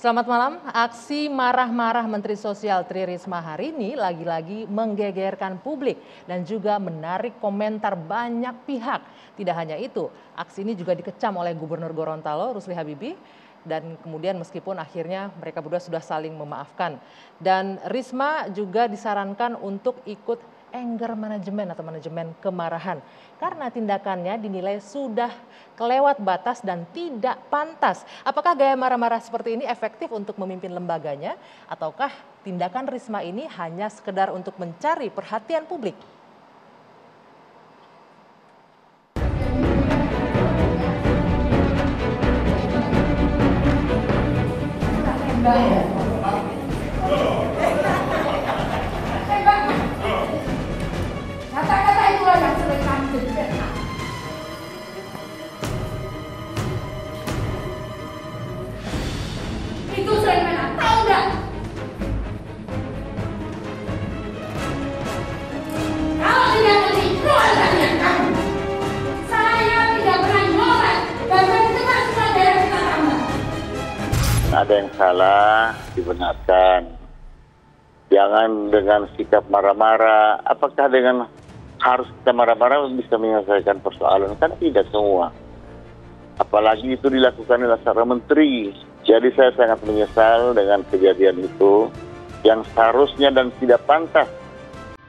Selamat malam. Aksi marah-marah Menteri Sosial Tri Risma hari ini lagi-lagi menggegerkan publik dan juga menarik komentar banyak pihak. Tidak hanya itu, aksi ini juga dikecam oleh Gubernur Gorontalo Rusli Habibie dan kemudian meskipun akhirnya mereka berdua sudah saling memaafkan. Dan Risma juga disarankan untuk ikut anger management atau manajemen kemarahan karena tindakannya dinilai sudah kelewat batas dan tidak pantas. Apakah gaya marah-marah seperti ini efektif untuk memimpin lembaganya ataukah tindakan Risma ini hanya sekedar untuk mencari perhatian publik? Kata-kata itulah yang sering kami jadikan. Itu sering menang, tahu nggak? Kalau tidak ngerti, keluar dari kamu. Saya tidak pernah nyolek dan saya tidak suka daerah kita tambah. Ada yang salah, dibenarkan. Jangan dengan sikap marah-marah. Apakah dengan harus kita marah-marah bisa menyelesaikan persoalan? Kan tidak semua. Apalagi itu dilakukan oleh seorang menteri. Jadi saya sangat menyesal dengan kejadian itu yang seharusnya dan tidak pantas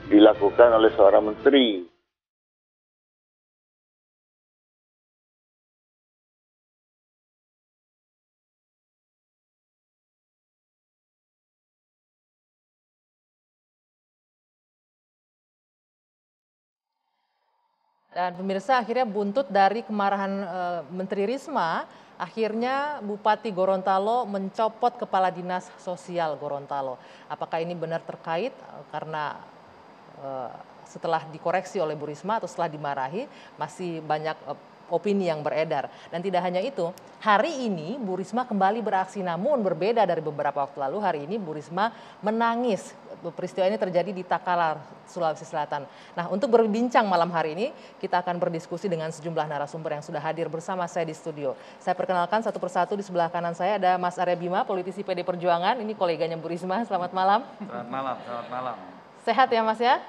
dilakukan oleh seorang menteri. Dan pemirsa, akhirnya buntut dari kemarahan Menteri Risma, akhirnya Bupati Gorontalo mencopot Kepala Dinas Sosial Gorontalo. Apakah ini benar terkait karena setelah dikoreksi oleh Bu Risma atau setelah dimarahi masih banyak opini yang beredar. Dan tidak hanya itu, hari ini Bu Risma kembali beraksi namun berbeda dari beberapa waktu lalu. Hari ini Bu Risma menangis. Peristiwa ini terjadi di Takalar, Sulawesi Selatan. Nah, untuk berbincang malam hari ini, kita akan berdiskusi dengan sejumlah narasumber yang sudah hadir bersama saya di studio. Saya perkenalkan satu persatu. Di sebelah kanan saya ada Mas Arya Bima, politisi PD Perjuangan. Ini koleganya Bu Risma. Selamat malam. Selamat malam, selamat malam. Sehat ya Mas ya?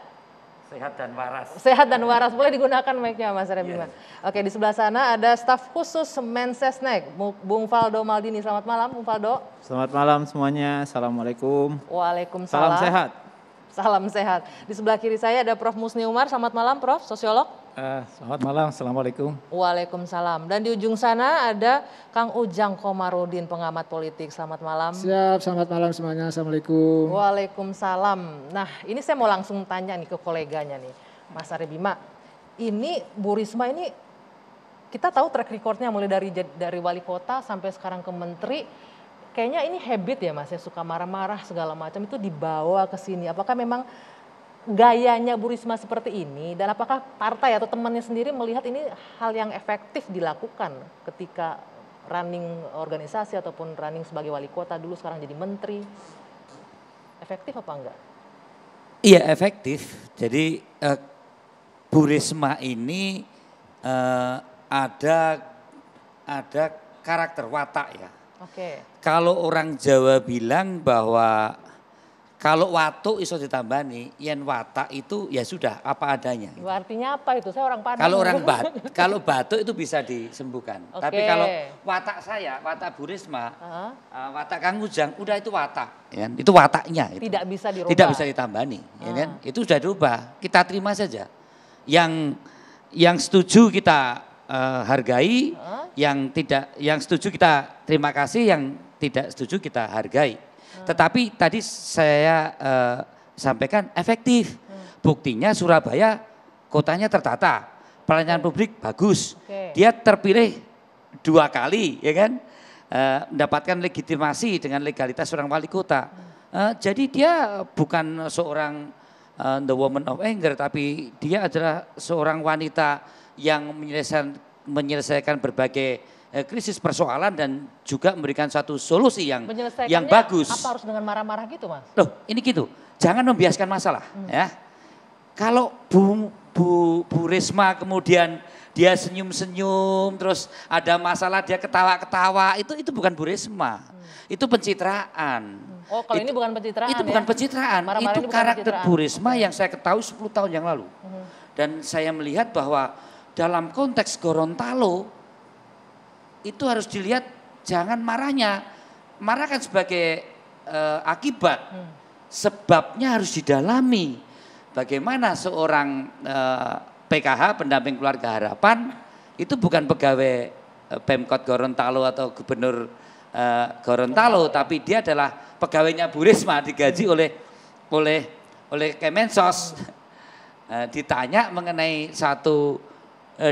Sehat dan waras. Sehat dan waras, boleh digunakan mic-nya Mas Arya Bima. Oke, di sebelah sana ada staf khusus Mensesnek, Bung Faldo Maldini. Selamat malam, Bung Faldo. Selamat malam semuanya, Assalamualaikum. Waalaikumsalam. Salam sehat. Salam sehat. Di sebelah kiri saya ada Prof. Musni Umar. Selamat malam, Prof. Sosiolog. Selamat malam, Assalamualaikum. Waalaikumsalam. Dan di ujung sana ada Kang Ujang Komarudin, pengamat politik. Selamat malam. Siap, selamat malam semuanya. Assalamualaikum. Waalaikumsalam. Nah, ini saya mau langsung tanya nih ke koleganya nih, Mas Arya Bima. Ini Bu Risma ini kita tahu track recordnya mulai dari wali kota sampai sekarang ke menteri. Kayaknya ini habit ya Mas ya, suka marah-marah segala macam itu dibawa ke sini. Apakah memang gayanya Bu Risma seperti ini dan apakah partai atau temannya sendiri melihat ini hal yang efektif dilakukan ketika running organisasi ataupun running sebagai wali kota dulu sekarang jadi menteri? Efektif apa enggak? Iya efektif. Jadi Bu Risma ini ada karakter watak ya. Oke. Kalau orang Jawa bilang bahwa kalau watuk iso ditambani, yen watak itu ya sudah apa adanya. Artinya apa itu? Saya orang Padang. Kalau batuk itu bisa disembuhkan. Oke. Tapi kalau watak saya, watak Bu Risma, watak Kang Ujang, udah itu watak. Ya, itu wataknya. Itu. Tidak bisa dirubah. Tidak bisa ditambani. Ya kan? Itu sudah dirubah. Kita terima saja. Yang setuju kita hargai, yang setuju kita terima kasih, yang tidak setuju kita hargai. Tetapi tadi saya sampaikan efektif. Buktinya Surabaya kotanya tertata, pelayanan publik bagus. Dia terpilih 2 kali, ya kan, mendapatkan legitimasi dengan legalitas seorang wali kota. Jadi dia bukan seorang the woman of anger, tapi dia adalah seorang wanita yang menyelesaikan berbagai krisis persoalan dan juga memberikan satu solusi yang bagus. Apa harus dengan marah-marah gitu Mas? Loh ini gitu, jangan membiaskan masalah ya. Kalau Bu Risma kemudian dia senyum-senyum, terus ada masalah dia ketawa-ketawa, itu bukan Bu Risma. Itu pencitraan. Oh, kalau ini bukan pencitraan Itu ya? bukan pencitraan, Marah-marah itu ini bukan karakter pencitraan. Bu Risma yang saya ketahui 10 tahun yang lalu. Dan saya melihat bahwa dalam konteks Gorontalo itu harus dilihat jangan marahnya. Marah kan sebagai akibat, sebabnya harus didalami. Bagaimana seorang PKH, pendamping keluarga harapan, itu bukan pegawai Pemkot Gorontalo atau gubernur Gorontalo, tapi dia adalah pegawainya Bu Risma, digaji oleh Kemensos. Ditanya mengenai satu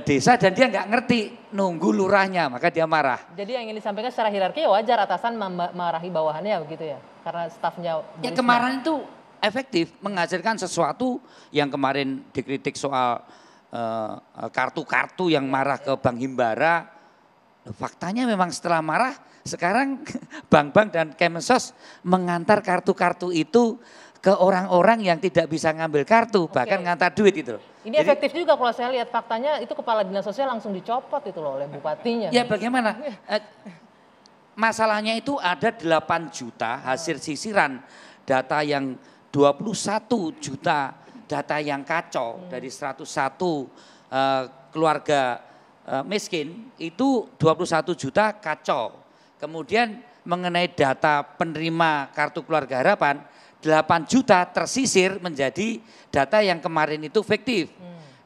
desa dan dia nggak ngerti, nunggu lurahnya, maka dia marah. Jadi yang ingin disampaikan secara hierarki ya wajar atasan memarahi bawahannya begitu ya? Karena stafnya Bu Ya Risma. kemarin itu efektif menghasilkan sesuatu yang kemarin dikritik soal kartu-kartu yang marah ke Bank Himbara. Faktanya memang setelah marah sekarang bank-bank dan Kemensos mengantar kartu-kartu itu ke orang-orang yang tidak bisa ngambil kartu, bahkan ngantar duit itu. Ini efektif juga kalau saya lihat faktanya itu kepala dinas sosial langsung dicopot itu loh oleh bupatinya. Ya bagaimana? Masalahnya itu ada 8 juta hasil sisiran data yang 21 juta data yang kacau dari 101 keluarga miskin itu 21 juta kacau. Kemudian mengenai data penerima kartu keluarga harapan 8 juta tersisir menjadi data yang kemarin itu fiktif.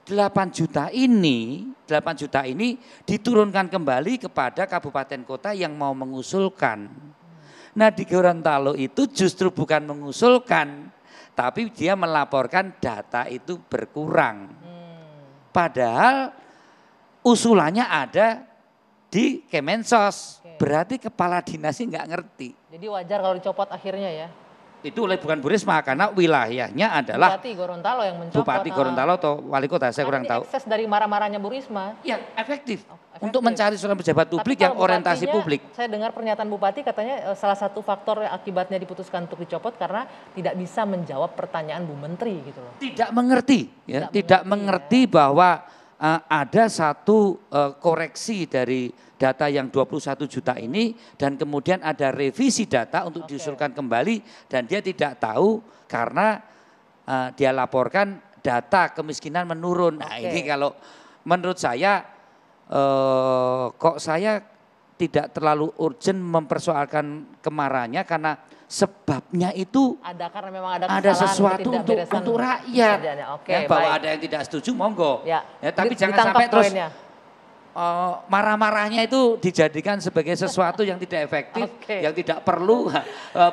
8 juta ini diturunkan kembali kepada kabupaten kota yang mau mengusulkan. Nah di Gorontalo itu justru bukan mengusulkan, tapi dia melaporkan data itu berkurang. Padahal usulannya ada di Kemensos, berarti kepala dinasnya nggak ngerti. Jadi wajar kalau dicopot akhirnya ya. Itu oleh bukan Bu Risma karena wilayahnya adalah Bupati Gorontalo yang mencopot. Bupati Gorontalo atau wali kota, saya kurang tahu. Akses dari marah-marahnya Bu Risma. Ya efektif. Efektif. Untuk mencari seorang pejabat publik Tapi yang kalau orientasi bupatinya, publik. Saya dengar pernyataan Bupati katanya salah satu faktor akibatnya diputuskan untuk dicopot karena tidak bisa menjawab pertanyaan Bu Menteri gitu loh. Tidak mengerti, ya, tidak mengerti ya. bahwa ada satu koreksi dari data yang 21 juta ini dan kemudian ada revisi data untuk diusulkan kembali dan dia tidak tahu karena dia laporkan data kemiskinan menurun. Nah ini kalau menurut saya kok saya tidak terlalu urgent mempersoalkan kemarahannya karena sebabnya itu ada karena memang ada sesuatu untuk rakyat. Oke, Ya, bahwa baik. ada yang tidak setuju monggo. Ya, Tapi jangan ditangkap sampai terus poinnya. marah-marahnya itu dijadikan sebagai sesuatu yang tidak efektif, Oke. yang tidak perlu.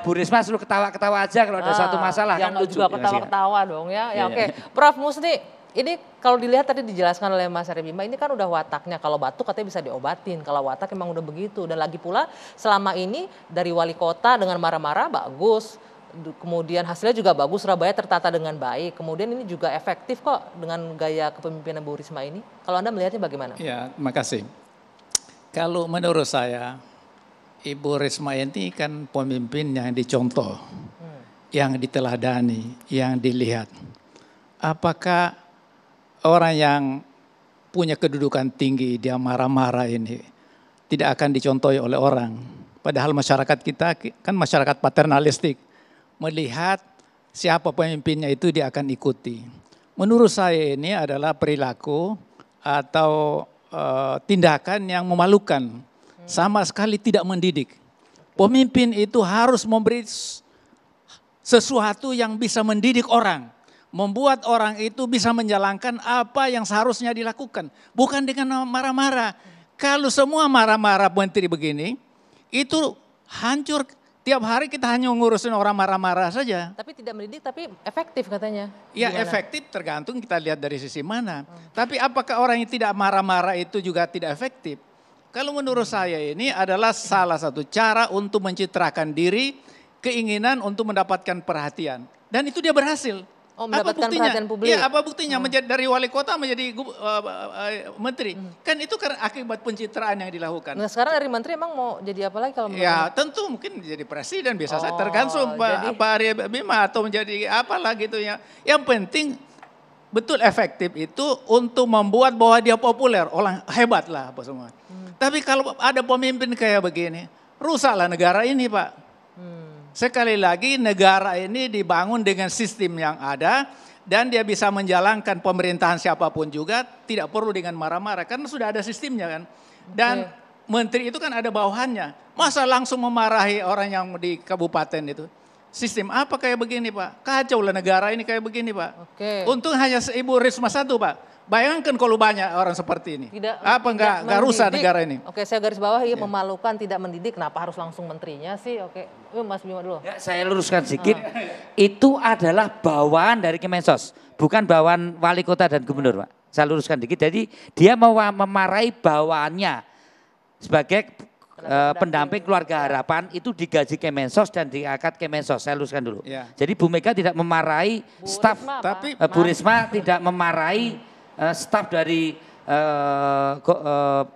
Bu Risma selalu ketawa-ketawa aja kalau ada suatu masalah yang kan lucu. juga ketawa-ketawa dong ya. Ya oke. Prof Musni, ini kalau dilihat tadi dijelaskan oleh Mas Arya Bima, ini kan udah wataknya. Kalau batuk katanya bisa diobatin, kalau watak emang udah begitu. Dan lagi pula selama ini dari wali kota dengan marah-marah bagus. Kemudian hasilnya juga bagus, Surabaya tertata dengan baik. Kemudian ini juga efektif kok dengan gaya kepemimpinan Bu Risma ini. Kalau Anda melihatnya bagaimana? Ya, terima kasih. Kalau menurut saya, Ibu Risma ini kan pemimpin yang dicontoh, yang diteladani, yang dilihat. Apakah orang yang punya kedudukan tinggi, dia marah-marah ini, tidak akan dicontohi oleh orang? Padahal masyarakat kita kan masyarakat paternalistik. Melihat siapa pemimpinnya itu dia akan ikuti. Menurut saya ini adalah perilaku atau tindakan yang memalukan. Sama sekali tidak mendidik. Pemimpin itu harus memberi sesuatu yang bisa mendidik orang. Membuat orang itu bisa menjalankan apa yang seharusnya dilakukan. Bukan dengan marah-marah. Kalau semua marah-marah menteri begini, itu hancur. Tiap hari kita hanya ngurusin orang marah-marah saja. Tapi tidak mendidik, tapi efektif katanya. Ya Gimana? efektif tergantung kita lihat dari sisi mana. Tapi apakah orang yang tidak marah-marah itu juga tidak efektif? Kalau menurut saya ini adalah salah satu cara untuk mencitrakan diri, keinginan untuk mendapatkan perhatian. Dan itu dia berhasil. Oh, mendapatkan perhatian publik. Ya, apa buktinya menjadi dari wali kota menjadi menteri? Kan itu karena akibat pencitraan yang dilakukan. Nah sekarang dari menteri emang mau jadi apa lagi kalau menurut Ya Anda? tentu mungkin menjadi presiden biasa saja Oh, tergantung jadi- Pak Arya Bima atau menjadi apalah gitu ya. Yang penting betul efektif itu untuk membuat bahwa dia populer, orang hebat lah apa semua. Tapi kalau ada pemimpin kayak begini, rusaklah negara ini Pak. Sekali lagi negara ini dibangun dengan sistem yang ada dan dia bisa menjalankan pemerintahan siapapun juga tidak perlu dengan marah-marah karena sudah ada sistemnya kan. Dan menteri itu kan ada bawahannya. Masa langsung memarahi orang yang di kabupaten itu? Sistem apa kayak begini Pak? Kacau lah negara ini kayak begini Pak. Untung hanya Ibu Risma satu Pak. Bayangkan kalau banyak orang seperti ini. Enggak rusak negara ini. Oke, saya garis bawah ya, memalukan, tidak mendidik. Kenapa harus langsung menterinya sih? Oke, Mas Bima dulu. Ya, saya luruskan sedikit. Itu adalah bawaan dari Kemensos, bukan bawaan wali kota dan gubernur, Pak. Saya luruskan sedikit. Jadi dia mau memarahi bawaannya sebagai pendamping keluarga harapan itu digaji Kemensos dan diangkat Kemensos. Saya luruskan dulu. Jadi Bu Mega tidak memarahi staf, tapi Bu Risma tidak memarahi staf dari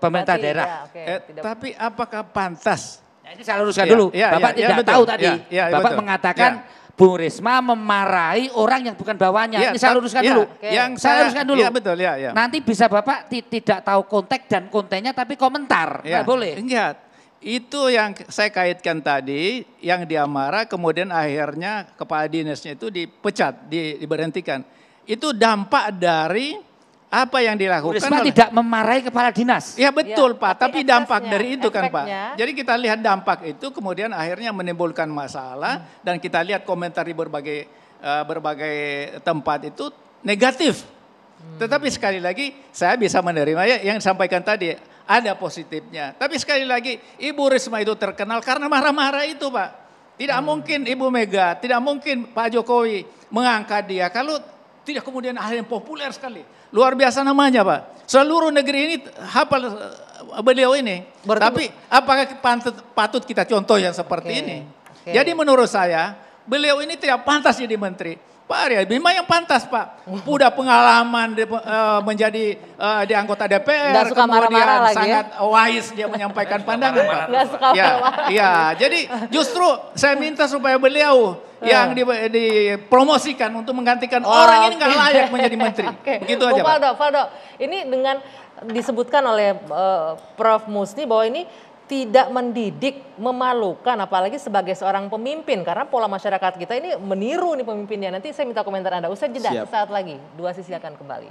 pemerintah daerah. Tapi apakah pantas? Ini saya luruskan dulu. Bapak tidak tahu tadi. Bapak mengatakan Bu Risma memarahi orang yang bukan bawahnya. Ini saya luruskan dulu. Saya luruskan dulu. Nanti bisa Bapak tidak tahu konteks dan kontennya tapi komentar. Boleh. Enggak. Itu yang saya kaitkan tadi, yang dia marah kemudian akhirnya kepala dinasnya itu dipecat, diberhentikan. Itu dampak dari apa yang dilakukan. Risma tidak memarahi kepala dinas. Ya betul Pak, tapi dampak dari itu kan Pak. Jadi kita lihat dampak itu kemudian akhirnya menimbulkan masalah dan kita lihat komentar di berbagai tempat itu negatif. Tetapi sekali lagi saya bisa menerima yang disampaikan tadi, ada positifnya. Tapi sekali lagi Ibu Risma itu terkenal karena marah-marah itu Pak. Tidak mungkin Ibu Mega, tidak mungkin Pak Jokowi mengangkat dia kalau tidak kemudian akhirnya populer sekali. Luar biasa namanya Pak. Seluruh negeri ini hafal beliau ini. Tapi apakah patut kita contoh yang seperti ini? Jadi menurut saya beliau ini tidak pantas jadi menteri. Pak Arya Bima yang pantas Pak. Udah pengalaman menjadi di anggota DPR. Kemudian sangat wise dia menyampaikan pandangan Pak. Jadi justru saya minta supaya beliau yang dipromosikan untuk menggantikan orang ini nggak layak menjadi menteri. Begitu aja Pak. Faldo, ini dengan disebutkan oleh Prof. Musni bahwa ini tidak mendidik, memalukan, apalagi sebagai seorang pemimpin. Karena pola masyarakat kita ini meniru nih pemimpinnya. Nanti saya minta komentar Anda. Usai jeda, saat lagi. Dua Sisi akan kembali.